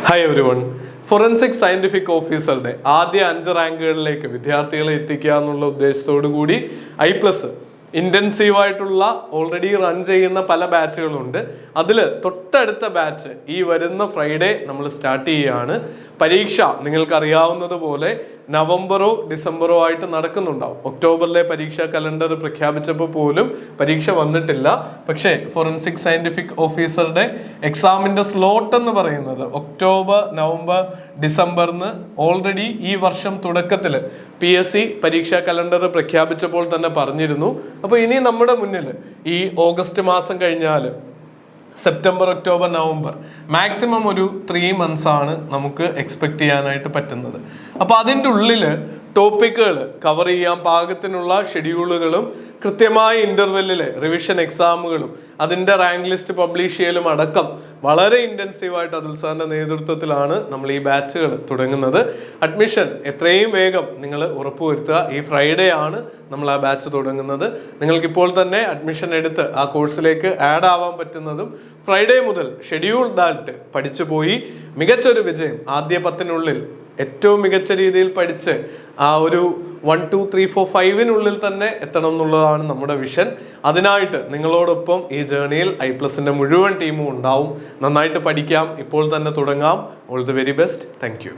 Hi every one. Forensic scientific ഓഫീസറുടെ ആദ്യ 5 റാങ്കുകളിലേക്ക് വിദ്യാർത്ഥികളെ എത്തിക്കുക എന്നുള്ള ഉദ്ദേശത്തോടു കൂടി I+ ഇൻറ്റൻസീവായിട്ടുള്ള ഓൾറെഡി റൺ ചെയ്യുന്ന പല ബാച്ചുകളുണ്ട്. അതിൽ തൊട്ടടുത്ത ബാച്ച് ഈ വരുന്ന ഫ്രൈഡേ നമ്മൾ സ്റ്റാർട്ട് ചെയ്യുകയാണ്. പരീക്ഷ നിങ്ങൾക്കറിയാവുന്നതുപോലെ നവംബറോ ഡിസംബറോ ആയിട്ട് നടക്കുന്നുണ്ടാവും. ഒക്ടോബറിലെ പരീക്ഷാ കലണ്ടർ പ്രഖ്യാപിച്ചപ്പോൾ പോലും പരീക്ഷ വന്നിട്ടില്ല. പക്ഷേ ഫോറൻസിക് സയന്റിഫിക് ഓഫീസറുടെ എക്സാമിൻ്റെ സ്ലോട്ട് എന്ന് പറയുന്നത് ഒക്ടോബർ, നവംബർ, ഡിസംബറിന് ഓൾറെഡി ഈ വർഷം തുടക്കത്തിൽ PSC പരീക്ഷാ കലണ്ടർ പ്രഖ്യാപിച്ചപ്പോൾ തന്നെ പറഞ്ഞിരുന്നു. അപ്പോൾ ഇനി നമ്മുടെ മുന്നിൽ ഈ ഓഗസ്റ്റ് മാസം കഴിഞ്ഞാൽ സെപ്റ്റംബർ, ഒക്ടോബർ, നവംബർ മാക്സിമം ഒരു 3 months ആണ് നമുക്ക് എക്സ്പെക്ട് ചെയ്യാനായിട്ട് പറ്റുന്നത്. അപ്പോൾ അതിൻ്റെ ഉള്ളിൽ ടോപ്പിക്കുകൾ കവർ ചെയ്യാൻ പാകത്തിനുള്ള ഷെഡ്യൂളുകളും കൃത്യമായ ഇൻ്റർവെല്ലിലെ റിവിഷൻ എക്സാമുകളും അതിൻ്റെ റാങ്ക് ലിസ്റ്റ് പബ്ലിഷ് ചെയ്യലും അടക്കം വളരെ ഇൻറ്റൻസീവായിട്ട് അതുൽ സാറിൻ്റെ നേതൃത്വത്തിലാണ് നമ്മൾ ഈ ബാച്ചുകൾ തുടങ്ങുന്നത്. അഡ്മിഷൻ എത്രയും വേഗം നിങ്ങൾ ഉറപ്പുവരുത്തുക. ഈ ഫ്രൈഡേ ആണ് നമ്മൾ ആ ബാച്ച് തുടങ്ങുന്നത്. നിങ്ങൾക്കിപ്പോൾ തന്നെ അഡ്മിഷൻ എടുത്ത് ആ കോഴ്സിലേക്ക് ആഡ് ആവാൻ പറ്റുന്നതും ഫ്രൈഡേ മുതൽ ഷെഡ്യൂൾഡായിട്ട് പഠിച്ചു പോയി മികച്ചൊരു വിജയം ആദ്യ 10-നുള്ളിൽ ഏറ്റവും മികച്ച രീതിയിൽ പഠിച്ച് ആ ഒരു 1, 2, 3, 4, 5-നുള്ളിൽ തന്നെ എത്തണം എന്നുള്ളതാണ് നമ്മുടെ വിഷൻ. അതിനായിട്ട് നിങ്ങളോടൊപ്പം ഈ ജേർണിയിൽ I+ന്റെ മുഴുവൻ ടീമും ഉണ്ടാവും. നന്നായിട്ട് പഠിക്കാം, ഇപ്പോൾ തന്നെ തുടങ്ങാം. All the very best. Thank you.